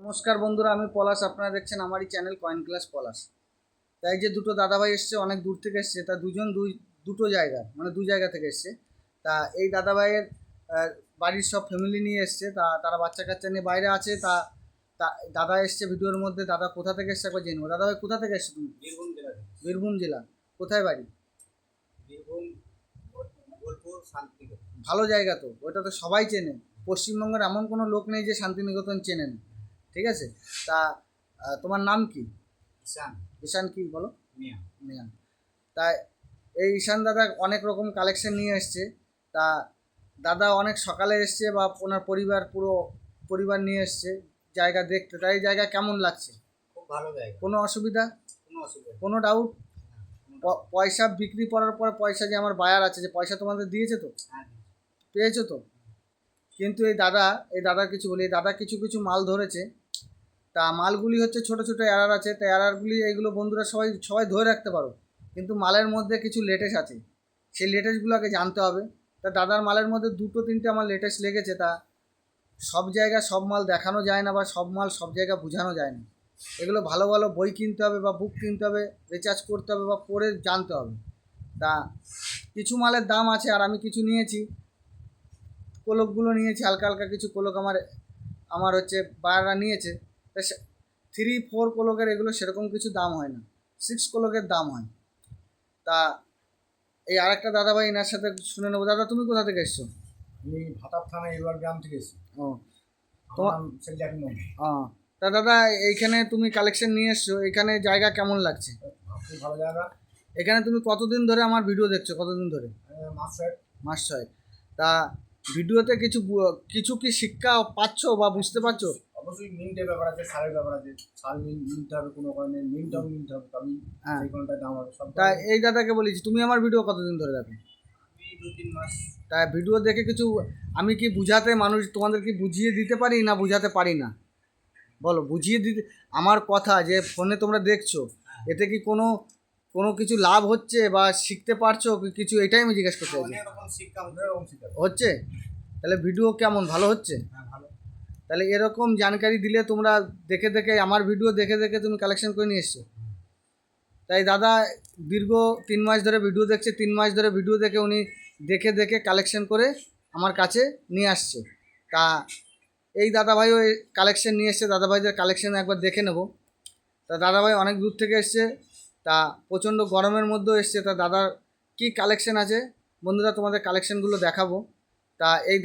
নমস্কার বন্ধুরা, আমি পলাশ। আপনারা দেখছেন আমারই চ্যানেল কয়েন ক্লাস পলাশ। তাই যে দুটো দাদাভাই এসছে, অনেক দূর থেকে এসছে, তা দুটো জায়গা মানে দু জায়গা থেকে এসছে। তা এই দাদাভাইয়ের বাড়ির সব ফ্যামিলি নিয়ে এসছে, তারা বাচ্চা কাচ্চা নিয়ে বাইরে আছে। তা তা দাদা এসছে ভিডিওর মধ্যে। দাদা কোথা থেকে এসছে একবার জেনবো। দাদাভাই কোথা থেকে এসছো তুমি? বীরভূম জেলা থেকে। বীরভূম জেলা। কোথায় বাড়ি? বীরভূম বোলপুর শান্তিনিকেতন। ভালো জায়গা তো, ওটা তো সবাই চেনে। পশ্চিমবঙ্গের এমন কোনো লোক নেই যে শান্তিনিকেতন চেনে না। ঠিক আছে। তা তোমার নাম কি? ঈশান। ঈশান কি বলো? মিয়া। মিয়া। তাই এই ঈশান দাদা অনেক রকম কালেকশন নিয়ে এসছে। তা দাদা অনেক সকালে এসছে, বা ওনার পুরো পরিবার নিয়ে এসছে জায়গা দেখতে। তাই এই জায়গা কেমন লাগছে? খুব ভালো জায়গা। কোনো অসুবিধা? কোনো অসুবিধা নেই। কোনো ডাউট? না, কোনো doubt নেই। পয়সা বিক্রি করার পর পয়সা যে আমার বায়ার আছে, যে পয়সা তোমাদের দিয়েছে তো? হ্যাঁ, পেয়েছো তো? কিন্তু এই দাদার কিছু বলি, এই দাদা কিছু কিছু মাল ধরেছে। তা মালগুলি হচ্ছে ছোট ছোট এরার আছে। তা এরারগুলি এইগুলো বন্ধুরা সবাই সবাই ধরে রাখতে পারো, কিন্তু মালের মধ্যে কিছু লেটেস্ট আছে, সেই লেটেস্টগুলোকে জানতে হবে। তা দাদার মালের মধ্যে দুটো তিনটে আমার লেটেস্ট লেগেছে। তা সব জায়গায় সব মাল দেখানো যায় না, বা সব মাল সব জায়গায় বোঝানো যায় না। এগুলো ভালো ভালো বই কিনতে হবে, বা বুক কিনতে হবে, রিচার্জ করতে হবে, বা পড়ে জানতে হবে। তা কিছু মালের দাম আছে, আর আমি কিছু নিয়েছি, কোলকগুলো নিয়েছি, হালকা হালকা কিছু কোলক আমার আমার হচ্ছে বায়াররা নিয়েছে। তা 3-4 কোলকের এগুলো সেরকম কিছু দাম হয় না, 6 কোলকের দাম হয়। তা এই আরেকটা দাদাভাই, এনার সাথে শুনে নেবো। দাদা তুমি কোথা থেকে এসছো? আমি ভাতার থানা এবার গ্রাম থেকে এসেছি। ও, আমার তোমার নাম শেখ জাকির মোহাম্মদ। তা দাদা এইখানে তুমি কালেকশন নিয়ে এসছো, এখানে জায়গা কেমন লাগছে? খুব ভালো জায়গা। এখানে তুমি কতদিন ধরে আমার ভিডিও দেখছো? কতদিন ধরে? মাছ সাহেব। মাস ছয়। তা ভিডিওতে কিছু কি শিক্ষা পাচ্ছ বা বুঝতে পারছো? অবশ্যই মিন্টের ব্যাপার আছে, সারের ব্যাপার আছে। সার মিনতে হবে, কোনো কারণে মিনটাও মিনতে হবে, তবেই হ্যাঁ। সেই কোনটা দাম হবে সব। তা এই দাদাকে বলেছি, তুমি আমার ভিডিও কতদিন ধরে দেখো? আমি 2-3 মাস। তা ভিডিও দেখে কিছু আমি কি বুঝাতে মানুষ তোমাদের কি বুঝিয়ে দিতে পারি না বুঝাতে পারি না? বলো, বুঝিয়ে দিতে। আমার কথা যে ফোনে তোমরা দেখছো, এতে কি কোনো কোনো কিছু লাভ হচ্ছে বা শিখতে পারছো কিছু? এটাই আমি জিজ্ঞেস করতে চাইছি। অনেক রকম শিক্ষা, অনেক রকম শিক্ষা হচ্ছে? তাহলে ভিডিও কেমন, ভালো হচ্ছে? হ্যাঁ, ভালো। তাহলে এরকম জানকারি দিলে তোমরা দেখে দেখে, আমার ভিডিও দেখে দেখে তুমি কালেকশন করে নিয়ে এসছো। তাই দাদা দীর্ঘ 3 মাস ধরে ভিডিও দেখছে, 3 মাস ধরে ভিডিও দেখে উনি দেখে দেখে কালেকশন করে আমার কাছে নিয়ে আসছে। তা এই দাদাভাইও এই কালেকশন নিয়ে এসছে, দাদাভাইদের কালেকশন একবার দেখে নেব। তা দাদাভাই অনেক দূর থেকে এসছে, তা প্রচণ্ড গরমের মধ্যেও এসছে। তা দাদার কী কালেকশন আছে বন্ধুরা, তোমাদের কালেকশনগুলো দেখাবো। তা এই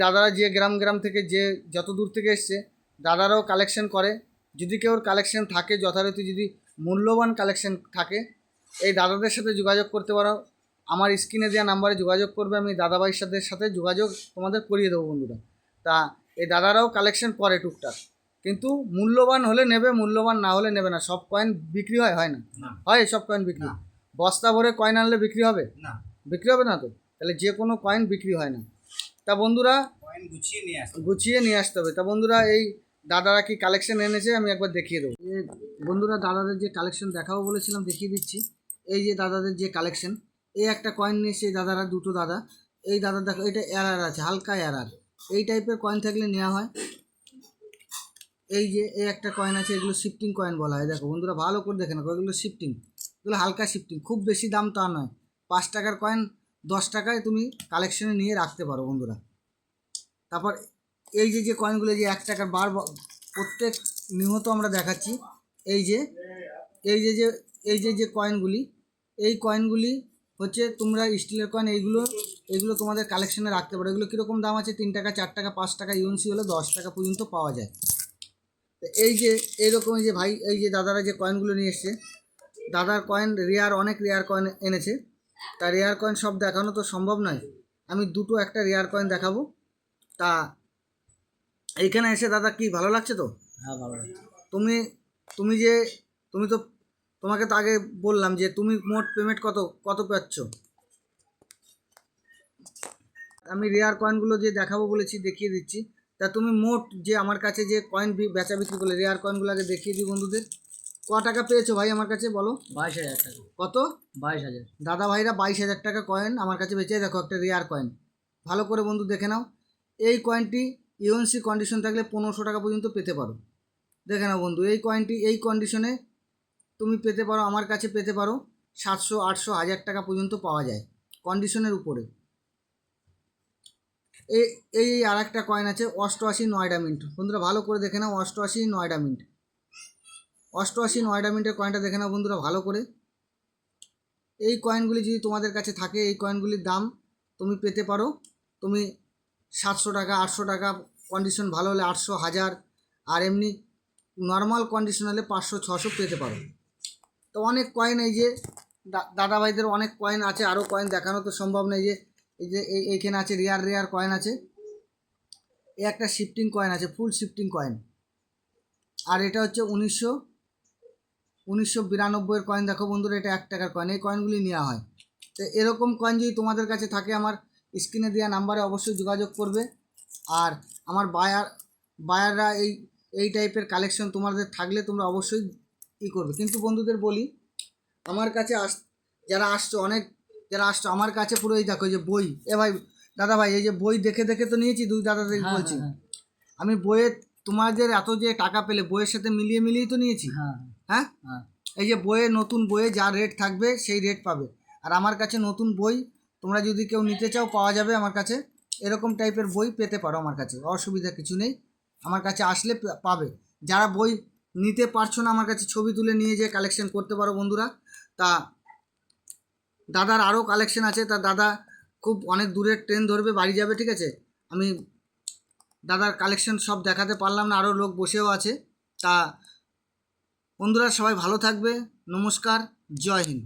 দাদারা যে গ্রাম গ্রাম থেকে, যে যত দূর থেকে এসছে, দাদারাও কালেকশন করে। যদি কেউর কালেকশন থাকে যথারীতি, যদি মূল্যবান কালেকশন থাকে, এই দাদাদের সাথে যোগাযোগ করতে পারো। আমার স্ক্রিনে দেওয়া নাম্বারে যোগাযোগ করবে, আমি দাদাভাইয়ের সাথে যোগাযোগ তোমাদের করিয়ে দেবো বন্ধুরা। তা এই দাদারাও কালেকশন করে টুকটাক, কিন্তু মূল্যবান হলে নেবে, মূল্যবান না হলে নেবে না। সব কয়েন বিক্রি হয় না? হয় সব কয়েন বিক্রি? বস্তা ভরে কয়েন আনলে বিক্রি হবে? না, বিক্রি হবে না তো। তাহলে যে কোনো কয়েন বিক্রি হয় না। তা বন্ধুরা কয়েন গুছিয়ে নিয়ে আসতে গুছিয়ে নিয়ে আসতে হবে। তা বন্ধুরা এই দাদারা কি কালেকশন এনেছে আমি একবার দেখিয়ে দেবো। বন্ধুরা দাদাদের যে কালেকশন দেখাবো বলেছিলাম, দেখিয়ে দিচ্ছি। এই যে দাদাদের যে কালেকশন, এই একটা কয়েন নিয়েছে এই দাদারা, দুটো দাদা। এই দাদা দেখো, এটা এরার আছে, হালকা এরার। এই টাইপের কয়েন থাকলে নেওয়া হয়। এই যে এই একটা কয়েন আছে, এগুলো শিফটিং কয়েন বলা হয়। দেখো বন্ধুরা ভালো করে দেখে নেবো, এগুলো শিফটিং, এগুলো হালকা শিফটিং, খুব বেশি দাম তা নয়। 5 টাকার কয়েন 10 টাকায় তুমি কালেকশনে নিয়ে রাখতে পারো বন্ধুরা। তারপর এই যে যে কয়েনগুলো, যে 1 টাকার প্রত্যেক নিয়মিত আমরা দেখাচ্ছি। এই যে এই যে যে এই যে যে কয়েনগুলি, এই কয়েনগুলি হচ্ছে তোমরা স্টিলের কয়েন। এইগুলো তোমাদের কালেকশনে রাখতে পারো। এগুলো কীরকম দাম আছে? 3 টাকা, 4 টাকা, 5 টাকা, ইউএনসি হলে 10 টাকা পর্যন্ত পাওয়া যায়। তো এই যে এইরকম যে ভাই, এই যে দাদারা যে কয়েনগুলো নিয়ে এসছে, দাদার কয়েন অনেক রেয়ার কয়েন এনেছে। তা রেয়ার কয়েন সব দেখানো তো সম্ভব নয়, আমি একটা রেয়ার কয়েন দেখাবো। তা এইখানে এসে দাদা কি ভালো লাগছে তো? হ্যাঁ, ভালো লাগছে। তুমি তুমি যে তুমি তো তোমাকে তো আগে বললাম যে তুমি মোট পেমেন্ট কত কত পাচ্ছ। আমি রেয়ার কয়েনগুলো যে দেখাবো বলেছি দেখিয়ে দিচ্ছি। তা তুমি মোট যে আমার কাছে যে কয়েন বেচা বিক্রি করলে, রেয়ার কয়েনগুলো আগে দেখিয়ে দিই বন্ধুদের। ক টাকা পেয়েছো ভাই আমার কাছে বলো? 22,000 টাকা। কত? 22,000। দাদা ভাইরা 22,000 টাকা কয়েন আমার কাছে বেচে। দেখো একটা রেয়ার কয়েন, ভালো করে বন্ধু দেখে নাও। এই কয়েনটি ইউএনসি কন্ডিশন থাকলে 1500 টাকা পর্যন্ত পেতে পারো। দেখে নাও বন্ধু, এই কয়েনটি এই কন্ডিশনে তুমি পেতে পারো, আমার কাছে পেতে পারো 700, 800, 1000 টাকা পর্যন্ত পাওয়া যায় কন্ডিশনের উপরে। এই এই আর একটা কয়েন আছে 88 নয়ডা মিন্ট। বন্ধুরা ভালো করে দেখে নাও, 88 নয়ডা মিন্ট, 88 নয়ডা মিন্টের কয়েনটা দেখে নাও বন্ধুরা ভালো করে। এই কয়েনগুলি যদি তোমাদের কাছে থাকে, এই কয়েনগুলির দাম তুমি পেতে পারো তুমি 700 টাকা, 800 টাকা, কন্ডিশন ভালো হলে 800, 1000, আর এমনি নর্মাল কন্ডিশন হলে 500, 600 পেতে পারো। তো অনেক কয়েন, এই যে দাদা ভাইদের অনেক কয়েন আছে, আরও কয়েন দেখানো তো সম্ভব নয়। এই যে এইখানে আছে রেয়ার কয়েন আছে, এই একটা শিফটিং কয়েন আছে, ফুল শিফটিং কয়েন, আর এটা হচ্ছে 1992 কয়েন। দেখো বন্ধুরা, এটা 1 টাকার কয়েন, এই কয়েনগুলি নেওয়া হয়। তো এরকম কয়েন যদি তোমাদের কাছে থাকে, আমার স্ক্রিনে দেওয়া নাম্বারে অবশ্যই যোগাযোগ করবে। আর আমার বায়াররা এই টাইপের কালেকশন তোমাদের থাকলে তোমরা অবশ্যই করবে। কিন্তু বন্ধুদের বলি, আমার কাছে যারা আসছো আমার কাছে পুরো এই দেখো যে বই, ভাই দাদা ভাই, এই যে বই দেখে দেখে তো নিয়েছি, দুই দাদা থেকে বলছি, আমি বইয়ে তোমাদের এত যে টাকা পেলে বইয়ের সাথে মিলিয়েই তো নিয়েছি। হ্যাঁ, এই যে বইয়ে, নতুন বইয়ে যা রেট থাকবে সেই রেট পাবে। আর আমার কাছে নতুন বই তোমরা যদি কেউ নিতে চাও পাওয়া যাবে আমার কাছে, এরকম টাইপের বই পেতে পারো আমার কাছে, অসুবিধা কিছু নেই, আমার কাছে আসলে পাবে। যারা বই নিতে পারছো না, আমার কাছে ছবি তুলে নিয়ে যেয়ে কালেকশন করতে পারো বন্ধুরা। তা দাদার আরও কালেকশন আছে, তা দাদা খুব অনেক দূরের ট্রেন ধরবে, বাড়ি যাবে, ঠিক আছে। আমি দাদার কালেকশন সব দেখাতে পারলাম না, আরও লোক বসেও আছে। তা বন্ধুরা সবাই ভালো থাকবে, নমস্কার, জয় হিন্দ।